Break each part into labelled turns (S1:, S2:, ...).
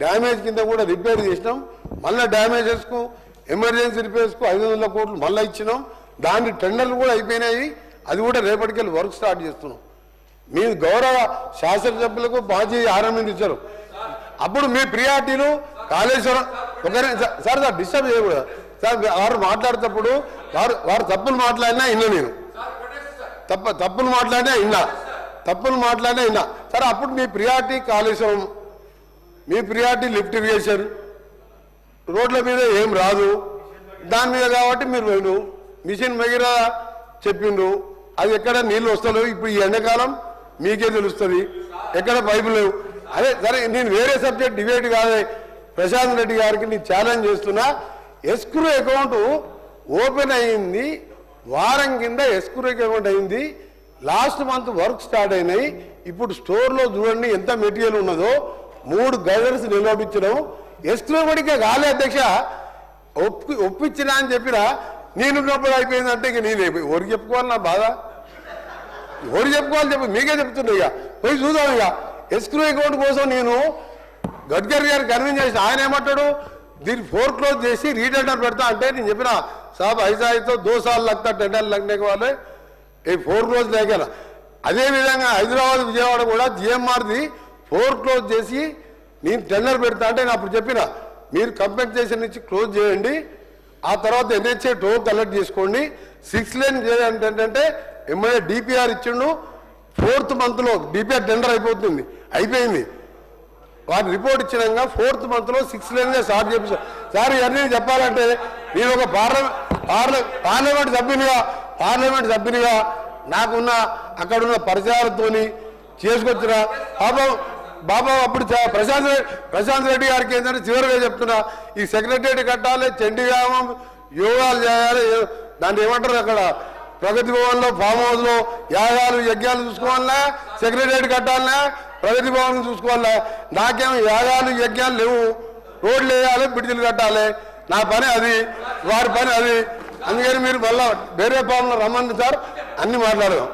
S1: Damage కింద కూడా repair చేసినాం. మళ్ళీ డ్యామేజెస్కు ఎమర్జెన్సీ రిపేర్స్కు 500 కోట్లు మళ్ళీ ఇచ్చినాం. దాని టెండర్లు కూడా అయిపోయినాయి. అది కూడా రేపటికెళ్ళి వర్క్ స్టార్ట్ చేస్తున్నాం. మీ గౌరవ శాసనసభ్యులకు మాజీ ఆర్ఎంని ఇచ్చారు. అప్పుడు మీ ప్రియారిటీలు కాళేశ్వరం ఒకరే సార్ డిస్టర్బ్ చేయకూడదు సార్. వారు మాట్లాడేటప్పుడు వారు తప్పులు మాట్లాడినా విన్నా, నేను తప్పులు మాట్లాడినా విన్నా సార్. అప్పుడు మీ ప్రియారిటీ కాళేశ్వరం, మీ ప్రియారిటీ లిఫ్ట్ ఇరిగేషన్, రోడ్ల మీద ఏం రాదు దాని మీద కాబట్టి మీరు మిషన్ మెగిరా చెప్పిండ్రు. అది ఎక్కడ నీళ్ళు వస్తలేవు. ఇప్పుడు ఈ ఎండాకాలం మీకే తెలుస్తుంది ఎక్కడ పైపులు లేవు. అదే సరే, నేను వేరే సబ్జెక్ట్ డిబేట్ కాదే. ప్రశాంత్ రెడ్డి గారికి నేను ఛాలెంజ్ చేస్తున్నా. ఎస్క్రూ అకౌంట్ ఓపెన్ అయింది, వారం కింద ఎస్క్రూ అకౌంట్ అయింది. లాస్ట్ మంత్ వర్క్ స్టార్ట్ అయినాయి. ఇప్పుడు స్టోర్లో చూడండి ఎంత మెటీరియల్ ఉన్నదో. 3 గైడర్స్ నిలబడించడం ఎస్క్రూ పడికే కాలే అధ్యక్ష. ఒప్పించినా అని చెప్పినా నేనున్నప్పుడు అయిపోయిందంటే ఇక నేను ఎవరికి చెప్పుకోవాలి నా బాధ? ఎవరు చెప్పుకోవాలి చెప్పు, మీకే చెప్తున్నా. ఇక పోయి చూద్దాం. ఇక ఎస్క్రూ అకౌంట్ కోసం నేను గడ్కరీ గారు కన్విన్స్ చేసి ఆయన ఏమంటాడు, దీన్ని ఫోర్క్లోజ్ చేసి రీటెండర్ పెడతా అంటే నేను చెప్పిన సాబ్ ఐజాయితో 2 साल लगता టెండర్ लगने के वाले ये ఫోర్క్లోజ్ లేక. అదేవిధంగా హైదరాబాద్ విజయవాడ కూడా జిఎంఆర్ది ఫోర్క్లోజ్ చేసి నేను టెండర్ పెడతా అంటే నేను అప్పుడు చెప్పిన మీరు కంపెన్సేషన్ ఇచ్చి క్లోజ్ చేయండి, ఆ తర్వాత ఎన్హెచ్ఏ టోల్ కలెక్ట్ చేసుకోండి. 6 లేన్ చేయాలంటే ఏంటంటే ఎంఐఏ డిపిఆర్ ఇచ్చిండు. 4th మంత్లో డిపిఆర్ టెండర్ అయిపోయింది. వాటి రిపోర్ట్ ఇచ్చినాక 4th మంత్లో 6 లేన్గా స్టార్ట్ చేపించారు. సార్ ఇవన్నీ చెప్పాలంటే నేను ఒక పార్లమెంట్ సభ్యునిగా నాకున్న అక్కడున్న పరిచయాలతో చేసుకొచ్చిన బాబా అప్పుడు ప్రశాంత్ రెడ్డి గారికి ఏంటంటే చివరిగా చెప్తున్నా, ఈ సెక్రటరీ కట్టాలి, చండీగ్రామం యోగాలు చేయాలి, దాన్ని ఏమంటారు అక్కడ ప్రగతి భవన్లో ఫామ్ హౌస్లో యాగాలు యజ్ఞాలు చూసుకోవాలన్నా, సెక్రటరీ కట్టాలన్నా, ప్రగతి భవన్ చూసుకోవాలన్నా. నాకేమో యాగాలు యజ్ఞాలు లేవు. రోడ్లు వేయాలి, బ్రిడ్జిలు కట్టాలి. నా పని అది, వారి పని అది. అందుకని మీరు మళ్ళా వేరే ఫామ్లో రమ్మంది సార్, అన్ని మాట్లాడదాం.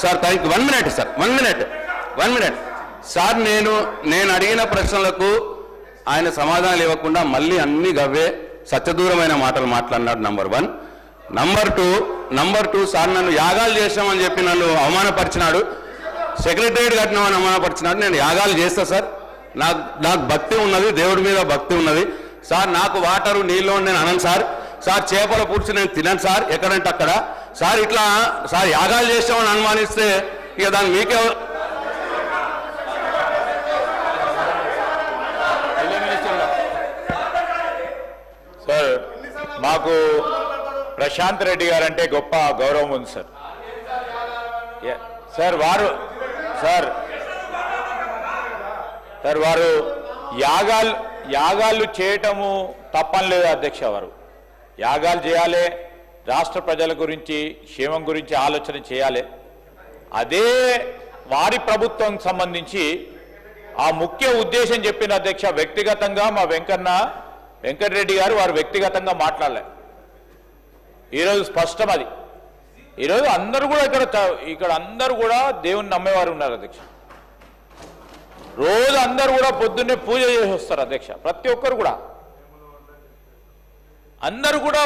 S2: Sir thank you. 1 minute sir, 1 minute sir. నేను అడిగిన ప్రశ్నలకు ఆయన సమాధానాలు ఇవ్వకుండా మళ్ళీ అన్ని గవ్వే సత్యదూరమైన మాటలు మాట్లాడినాడు. నంబర్ 1. నంబర్ 2 సార్ నన్ను యాగాలు చేసామని చెప్పి నన్ను అవమానపరిచినాడు. సెక్రటరియట్ కట్టినామని అవమానపరిచినాడు. నేను యాగాలు చేస్తా సార్. నాకు భక్తి ఉన్నది, దేవుడి మీద భక్తి ఉన్నది సార్. నాకు వాటరు నీళ్ళు నేను అనను సార్. చేపల పులుసు నేను తినను సార్, ఎక్కడంటే అక్కడ సార్. ఇట్లా సార్ యాగాలు చేసామని అనుమానిస్తే ఇక దాన్ని మీకే
S3: సార్. మాకు ప్రశాంత్ రెడ్డి గారు అంటే గొప్ప గౌరవం ఉంది సార్. వారు యాగాలు చేయటము తప్పని లేదు అధ్యక్ష. వారు యాగాలు చేయాలి, రాష్ట్ర ప్రజల గురించి క్షేమం గురించి ఆలోచన చేయాలి. అదే వారి ప్రభుత్వం సంబంధించి ఆ ముఖ్య ఉద్దేశం చెప్పిన అధ్యక్ష. వ్యక్తిగతంగా మా వెంకటరెడ్డి గారు వారు వ్యక్తిగతంగా మాట్లాడలే. ఈరోజు స్పష్టం అది. ఈరోజు అందరూ కూడా ఇక్కడ అందరూ కూడా దేవుని నమ్మేవారు ఉన్నారు అధ్యక్ష. రోజు అందరూ కూడా పొద్దున్నే పూజ చేసి వస్తారు అధ్యక్ష. ప్రతి ఒక్కరు కూడా అందరూ కూడా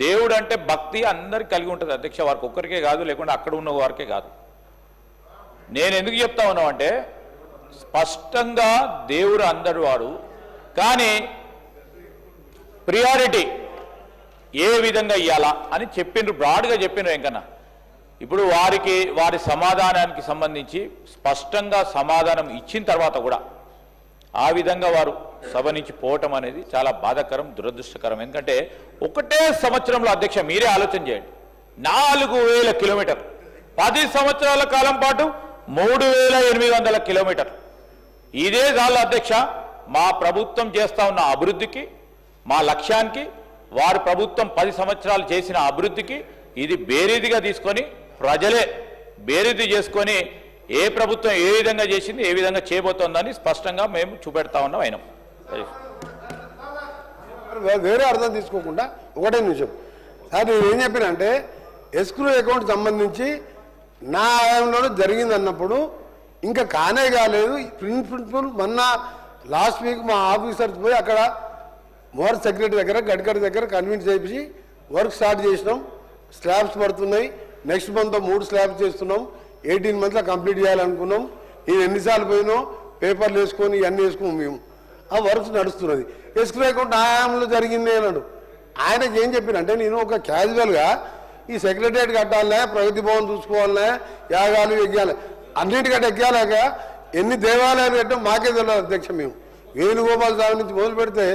S3: దేవుడు అంటే భక్తి అందరికి కలిగి ఉంటుంది అధ్యక్ష. వారికి ఒక్కరికే కాదు, లేకుంటే అక్కడ ఉన్న వారికే కాదు. నేను ఎందుకు చెప్తా ఉన్నామంటే స్పష్టంగా దేవుడు అందరు వాడు, కానీ ప్రియారిటీ ఏ విధంగా ఇవ్వాలా అని చెప్పిండ్రు, బ్రాడ్గా చెప్పిండ్రు వెంకన్న. ఇప్పుడు వారి సమాధానానికి సంబంధించి స్పష్టంగా సమాధానం ఇచ్చిన తర్వాత కూడా ఆ విధంగా వారు సభ నుంచి పోవటం అనేది చాలా బాధాకరం, దురదృష్టకరం. ఎందుకంటే ఒకటే సంవత్సరంలో అధ్యక్ష మీరే ఆలోచన చేయండి, 4000 కిలోమీటర్లు, 10 సంవత్సరాల కాలం పాటు 3800 కిలోమీటర్లు. ఇదే చాలు అధ్యక్ష మా ప్రభుత్వం చేస్తా ఉన్న అభివృద్ధికి, మా లక్ష్యానికి, వారి ప్రభుత్వం 10 సంవత్సరాలు చేసిన అభివృద్ధికి ఇది బేరీదిగా తీసుకొని ప్రజలే బేరీది చేసుకొని ఏ ప్రభుత్వం ఏ విధంగా చేసింది, ఏ విధంగా చేయబోతోందని స్పష్టంగా మేము చూపెడతా ఉన్నాం అయినాం.
S1: వేరే అర్థం తీసుకోకుండా ఒకటే నిమిషం సార్, నేను ఏం చెప్పినంటే ఎస్క్రూ అకౌంట్ సంబంధించి నా ఆయంలోనే జరిగింది అన్నప్పుడు ఇంకా కానే కాలేదు. ప్రిన్సిపల్ మొన్న లాస్ట్ వీక్ మా ఆఫీసర్స్ పోయి అక్కడ మోర్ సెక్రటరీ దగ్గర గడ్కరీ దగ్గర కన్విన్స్ చేయించి వర్క్ స్టార్ట్ చేసినాం. స్లాబ్స్ పడుతున్నాయి. నెక్స్ట్ మంత్ 3 స్లాబ్స్ చేస్తున్నాం. 18 మంత్స్లో కంప్లీట్ చేయాలనుకున్నాం. నేను ఎన్నిసార్లు పోయినో పేపర్లు వేసుకొని ఇవన్నీ వేసుకున్నాం. మేము ఆ వర్క్స్ నడుస్తున్నది. ఎస్క్రూ అకౌంట్ ఆయాంలో జరిగింది అన్నాడు. ఆయనకి ఏం చెప్పినంటే నేను ఒక క్యాజువల్గా ఈ సెక్రటరియట్ కట్టాలనే, ప్రగతి భవన్ చూసుకోవాలనే, యాగాలు యజ్ఞాలు అన్నిటికంటే ఎక్కాలేక ఎన్ని దేవాలయాలు కట్టాం మాకే తెలియదు అధ్యక్ష. మేము వేణుగోపాల స్వామి నుంచి మొదలు పెడితే,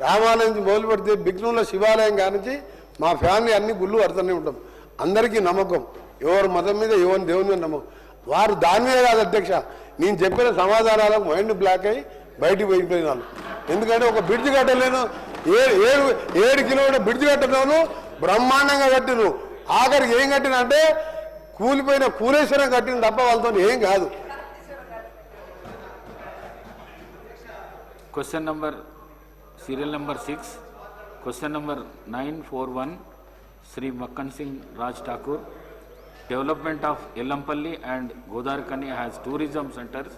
S1: రామాలయం నుంచి మొదలు పెడితే, బిగ్నూల శివాలయం కానించి మా ఫ్యామిలీ అన్ని గుళ్ళు అర్థనే ఉంటాం. అందరికీ నమ్మకం, ఎవరి మతం మీద ఎవరి దేవుని మీద నమ్మకం. వారు దాని మీద కాదు అధ్యక్ష, నేను చెప్పిన సమాధానాలకు మైండ్ బ్లాక్ అయ్యి బయటికి పోయిపోయినాను. ఎందుకంటే ఒక బ్రిడ్జ్ కట్టలేను, 7 కిలోమీటర్ బ్రిడ్జ్ కట్టలేను, బ్రహ్మాండంగా కట్టిను. ఆఖరికి ఏం కట్టిన అంటే కూలిపోయిన కూలేశ్వరం కట్టిన తప్ప వాళ్ళతో ఏం కాదు.
S4: Question number serial number 6, question number 941, Shri Makkan Singh Raj Thakur. Development of Yellamapalli and Godarkani has tourism centers